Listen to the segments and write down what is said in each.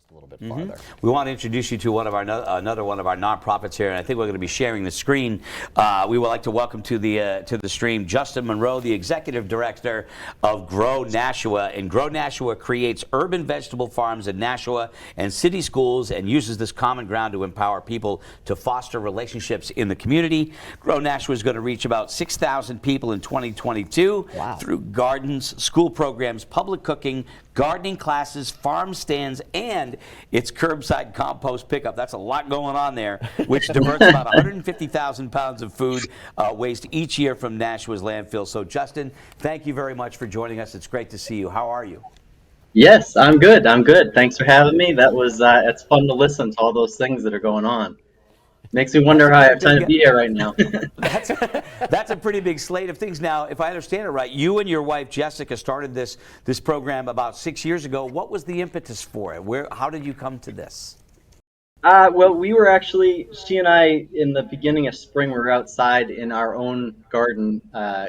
a little bit farther. We want to introduce you to another one of our nonprofits here, and I think we're going to be sharing the screen. We would like to welcome to the stream Justin Monroe, the Executive Director of Grow Nashua. And Grow Nashua creates urban vegetable farms in Nashua and city schools and uses this common ground to empower people to foster relationships in the community. Grow Nashua is going to reach about 6,000 people in 2022 through gardens, school programs, public cooking, gardening classes, farm stands, and its curbside compost pickup. That's a lot going on there, which diverts about 150,000 pounds of food waste each year from Nashua's landfill. So, Justin, thank you very much for joining us. It's great to see you. How are you? Yes, I'm good. I'm good. Thanks for having me. That was it's fun to listen to all those things that are going on. Makes me wonder how I have time to be here right now. That's a pretty big slate of things. Now, if I understand it right, you and your wife Jessica started this program about 6 years ago. What was the impetus for it? How did you come to this? Well, we were actually, she and I, in the beginning of spring, we were outside in our own garden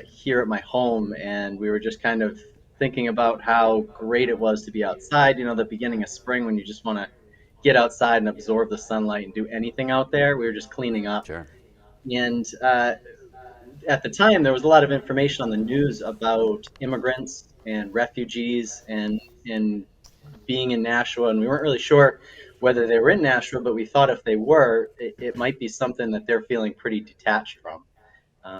here at my home, and we were just kind of thinking about how great it was to be outside. You know, the beginning of spring when you just want to get outside and absorb the sunlight and do anything out there. We were just cleaning up. Sure. And at the time, there was a lot of information on the news about immigrants and refugees and being in Nashua, and we weren't really sure whether they were in Nashua, but we thought if they were, it might be something that they're feeling pretty detached from,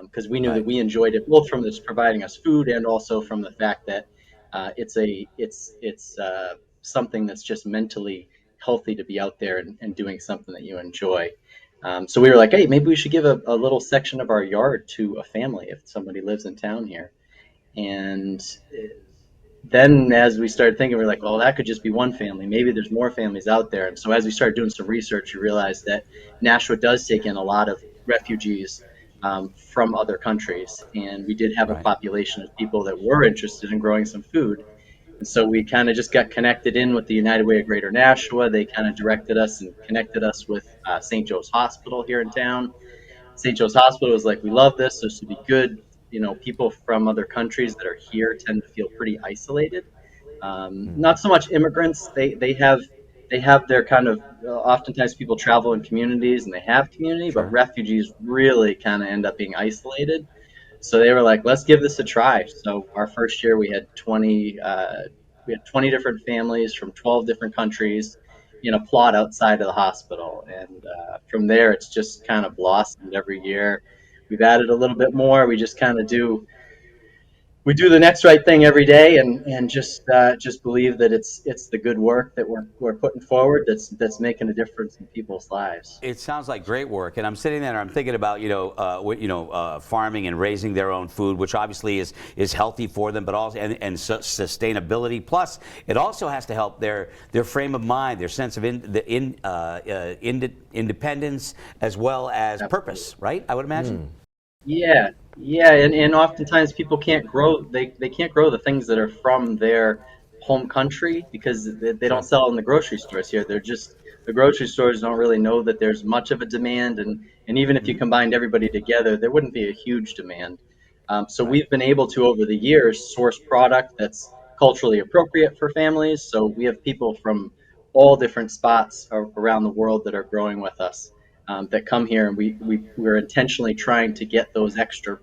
because we knew that we enjoyed it both from this providing us food and also from the fact that it's something that's just mentally healthy to be out there and doing something that you enjoy. So we were like, hey, maybe we should give a little section of our yard to a family if somebody lives in town here. And then as we started thinking, we were like, well, that could just be one family. Maybe there's more families out there. And so as we started doing some research, we realized that Nashua does take in a lot of refugees from other countries. And we did have a population of people that were interested in growing some food. And so we kind of just got connected in with the United Way of Greater Nashua. They kind of directed us and connected us with St. Joe's Hospital here in town. St. Joe's Hospital was like, we love this. This would be good. You know, people from other countries that are here tend to feel pretty isolated. Not so much immigrants. They have their kind of, oftentimes people travel in communities and they have community, but refugees really kind of end up being isolated. So they were like, let's give this a try. So our first year we had 20 different families from 12 different countries in a plot outside of the hospital. And from there, it's just kind of blossomed every year. We've added a little bit more. We just kind of do the next right thing every day, and just believe that it's the good work that we're putting forward that's making a difference in people's lives. It sounds like great work, and I'm sitting there and I'm thinking about farming and raising their own food, which obviously is healthy for them, but also and sustainability. Plus, it also has to help their frame of mind, their sense of independence, as well as purpose. Right? I would imagine. Yeah, and oftentimes people can't grow. They can't grow the things that are from their home country because they don't sell in the grocery stores here. The grocery stores don't really know that there's much of a demand, and even if you combined everybody together, there wouldn't be a huge demand. So we've been able to, over the years, source product that's culturally appropriate for families. So we have people from all different spots around the world that are growing with us. That come here, and we're intentionally trying to get those extra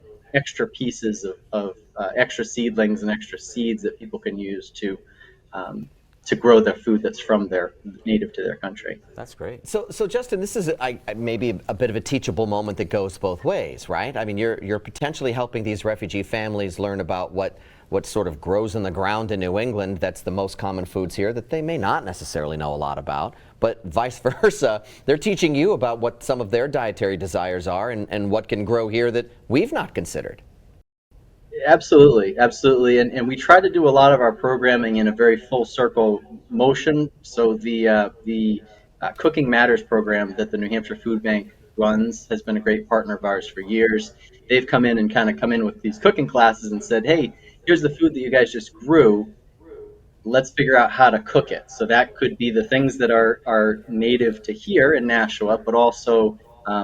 pieces of extra seedlings and extra seeds that people can use to grow their food that's from their native to their country. That's great. So Justin, this is maybe a bit of a teachable moment that goes both ways, right? I mean, you're potentially helping these refugee families learn about what sort of grows in the ground in New England. That's the most common foods here that they may not necessarily know a lot about, but vice versa, they're teaching you about what some of their dietary desires are and what can grow here that we've not considered. Absolutely. And we try to do a lot of our programming in a very full circle motion. So the Cooking Matters program that the New Hampshire Food Bank runs has been a great partner of ours for years. They've come in with these cooking classes and said, hey, here's the food that you guys just grew. Let's figure out how to cook it. So that could be the things that are native to here in Nashua, but also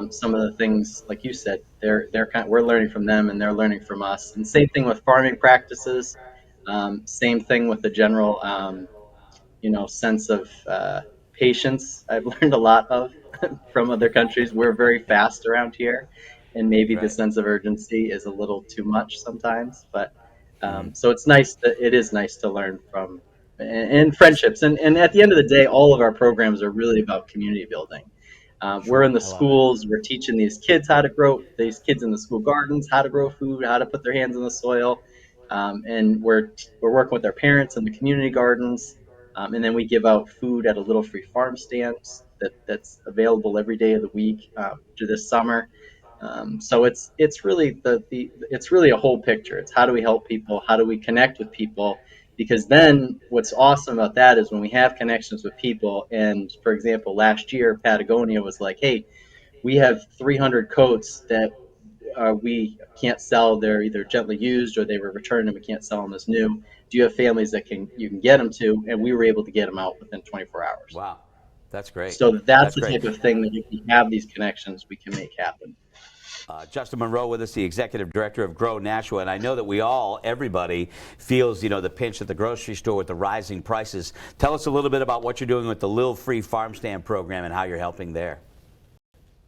some of the things, like you said, we're learning from them and they're learning from us. And same thing with farming practices. Same thing with the general, sense of patience I've learned a lot of from other countries. We're very fast around here, and maybe the Right. sense of urgency is a little too much sometimes. But so it's nice that it is nice to learn from and friendships. And at the end of the day, all of our programs are really about community building. We're Sure. in the I love it. schools. We're teaching these kids how to grow. These kids in the school gardens how to grow food, how to put their hands in the soil, and we're working with their parents in the community gardens. And then we give out food at a little free farm stands that's available every day of the week through this summer. So it's really it's really a whole picture. It's how do we help people? How do we connect with people? Because then what's awesome about that is when we have connections with people. And for example, last year Patagonia was like, "Hey, we have 300 coats that we can't sell. They're either gently used or they were returned and we can't sell them as new. Do you have families that you can get them to?" And we were able to get them out within 24 hours. Wow. That's great. So that's That's the great. type of thing that if we have these connections, we can make happen. Justin Monroe with us, the executive director of Grow Nashua, and I know that everybody feels, the pinch at the grocery store with the rising prices. Tell us a little bit about what you're doing with the Lil Free Farm Stand program and how you're helping there.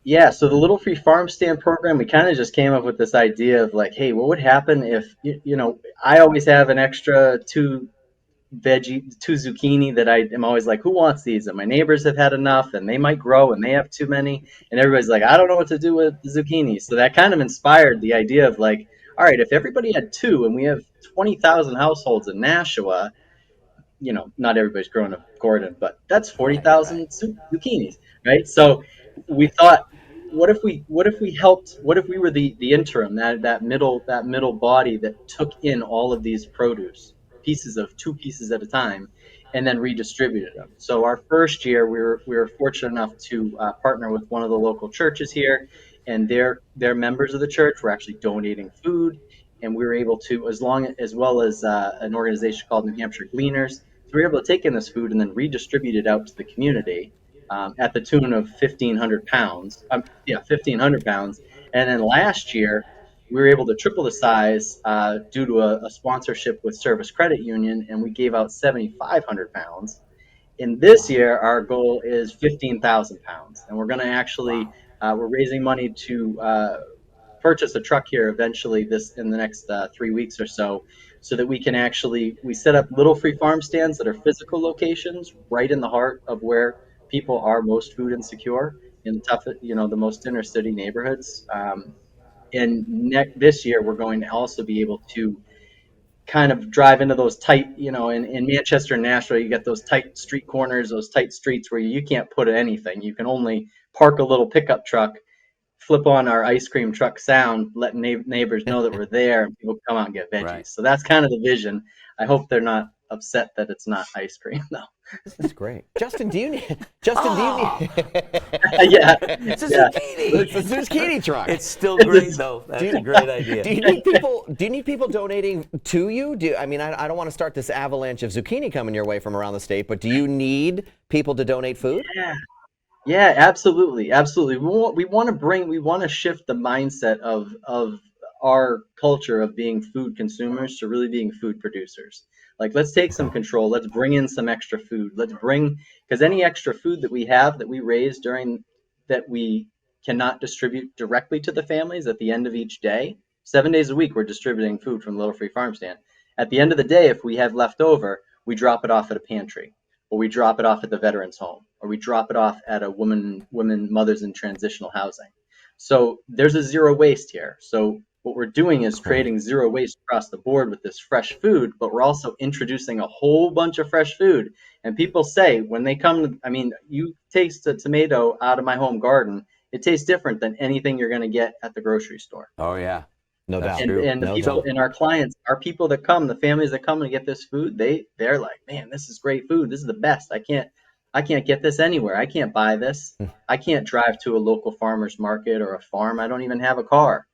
Yeah, so the Little Free Farm Stand program, we kind of just came up with this idea of like, hey, what would happen if, I always have an extra two zucchini that I am always like, who wants these? And my neighbors have had enough and they might grow and they have too many. And everybody's like, I don't know what to do with the zucchini. So that kind of inspired the idea of like, all right, if everybody had two and we have 20,000 households in Nashua, not everybody's growing a Gordon, but that's Right, right. 40,000 zucchinis, right? So we thought, what if we were the interim, that middle body that took in all of these produce, two pieces at a time, and then redistributed them. So our first year, we were fortunate enough to partner with one of the local churches here, and their members of the church were actually donating food, and we were able to, as well as an organization called New Hampshire Gleaners. So we were able to take in this food and then redistribute it out to the community at the tune of 1,500 pounds. Yeah, 1,500 pounds. And then last year, we were able to triple the size due to a sponsorship with Service Credit Union, and we gave out 7,500 pounds. In this Wow. year, our goal is 15,000 pounds, and we're going to actually Wow. we're raising money to purchase a truck here eventually this in the next 3 weeks or so that we set up little free farm stands that are physical locations right in the heart of where people are most food insecure in the most inner city neighborhoods. And this year we're going to also be able to kind of drive into those tight, in Manchester and Nashville, you get those tight street corners, those tight streets where you can't put anything. You can only park a little pickup truck, flip on our ice cream truck sound, let neighbors know that we're there, and people come out and get Right. veggies. So that's kind of the vision. I hope they're not upset that it's not ice cream, though. This is great. Justin, do you need? Justin, do you need? Oh, Yeah, it's a yeah. It's a zucchini. zucchini truck. It's still This green is though. That's Do a you, great idea. do you need people? Do you need people donating to you? I mean, I don't want to start this avalanche of zucchini coming your way from around the state, but do you need people to donate food? yeah. Yeah, absolutely, absolutely. We want to shift the mindset of our culture of being food consumers to really being food producers. Like, let's take some Okay. control. Let's bring in some extra food. Because any extra food that we have that we raise that we cannot distribute directly to the families at the end of each day, 7 days a week, we're distributing food from the Little Free Farm Stand. At the end of the day, if we have left over, we drop it off at a pantry, or we drop it off at the veterans home, or we drop it off at a women mothers in transitional housing. So there's a zero waste here. So what we're doing is Great. creating zero waste across the board with this fresh food, but we're also introducing a whole bunch of fresh food. And people say when they I mean, you taste a tomato out of my home garden, it tastes different than anything you're going to get at the grocery store. Oh yeah, No that's doubt. true. And the No people doubt. So and our clients, our people that come, the families that come and get this food, they're like, man, this is great food. This is the best. I can't get this anywhere. I can't buy this. I can't drive to a local farmer's market or a farm. I don't even have a car.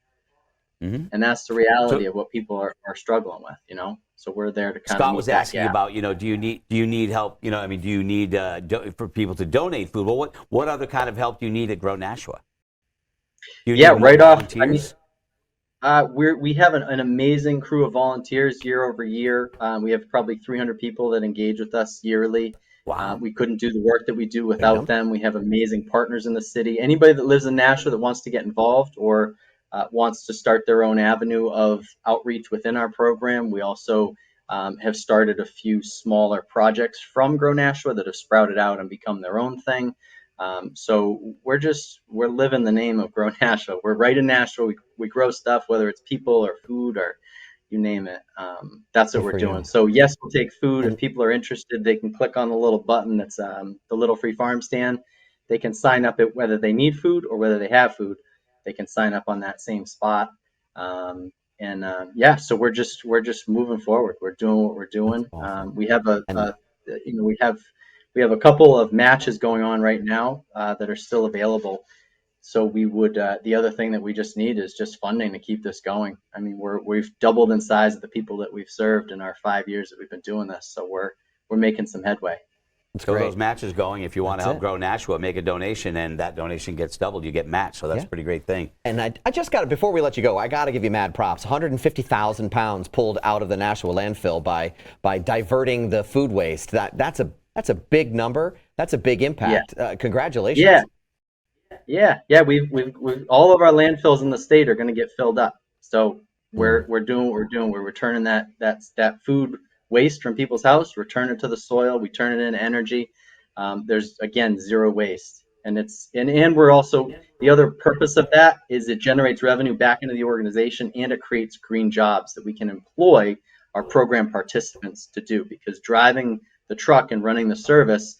hmm And that's the reality so of what people are struggling with. So we're there to kind of Scott meet was that asking gap. about, do you need help? I mean, do you need for people to donate food? Well, what other kind of help do you need at Grow Nashua? Do you Yeah, need more right off. I mean, volunteers? we have an amazing crew of volunteers year over year. We have probably 300 people that engage with us yearly. Wow. We couldn't do the work that we do without them. We have amazing partners in the city. Anybody that lives in Nashua that wants to get involved or wants to start their own avenue of outreach within our program, we also have started a few smaller projects from Grow Nashua that have sprouted out and become their own thing. So we're living the name of Grow Nashua. We're right in Nashua. We grow stuff, whether it's people or food or you name it. That's what Good we're for doing. you. So yes, we'll take food. If And people are interested, they can click on the little button that's the little free farm stand. They can sign up at whether they need food or whether they have food. They can sign up on that same spot. So we're just moving forward. We're doing what we're that's doing. awesome. We have And we have a couple of matches going on right now that are still available. So we would the other thing that we just need is just funding to keep this going. I mean, we've doubled in size of the people that we've served in our 5 years that we've been doing this. So we're making some headway. it's So great. those matches going, if you want to That's help it. Grow Nashua, make a donation, and that donation gets doubled, you get matched. So that's Yeah. a pretty great thing. And I just got to, before we let you go, I got to give you mad props. 150,000 pounds pulled out of the Nashua landfill by diverting the food waste. That's a big number. That's a big impact. Congratulations. Yeah, yeah. We've all of our landfills in the state are going to get filled up. So we're doing what we're doing. We're returning that food waste from people's house, return it to the soil. We turn it into energy. There's again zero waste, and we're also the other purpose of that is it generates revenue back into the organization and it creates green jobs that we can employ our program participants to do because driving the truck and running the service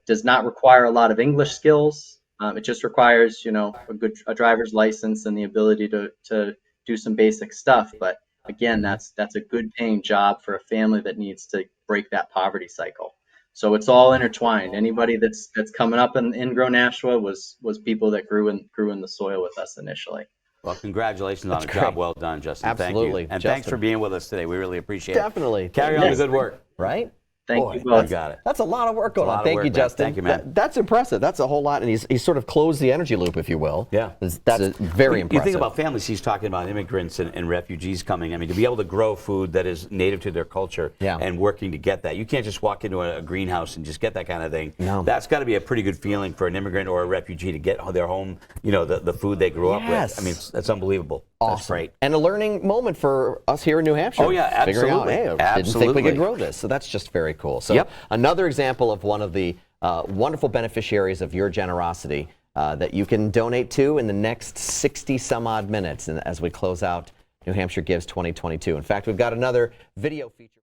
does not require a lot of English skills. It just requires, a driver's license and the ability to do some basic stuff. But again, that's a good paying job for a family that needs to break that poverty cycle. So it's all intertwined. Anybody that's coming up in Grow Nashua was people that grew in the soil with us initially. Well, congratulations on a great. job well done, Justin. Absolutely, Thank you. And Justin. thanks for being with us today. We really appreciate it. Definitely. Carry on Yes. the good work. Right? Thank Boy, you both. you got it. That's a lot of work going a lot on. of Thank work, you, man. Justin. Thank you, man. That's impressive. That's a whole lot. And he's sort of closed the energy loop, if you will. Yeah. That's very You impressive. think about families, he's talking about immigrants and refugees coming. I mean, to be able to grow food that is native to their culture Yeah. and working to get that. You can't just walk into a greenhouse and just get that kind of thing. No. That's got to be a pretty good feeling for an immigrant or a refugee to get their home, the food they grew up Yes. with. I mean, that's unbelievable. Awesome. That's great. And a learning moment for us here in New Hampshire. Oh, yeah, Figuring out, absolutely. hey, I didn't think we Absolutely. could grow this. So that's just very cool. So Yep. another example of one of the wonderful beneficiaries of your generosity that you can donate to in the next 60 some odd minutes and as we close out New Hampshire Gives 2022. In fact, we've got another video feature.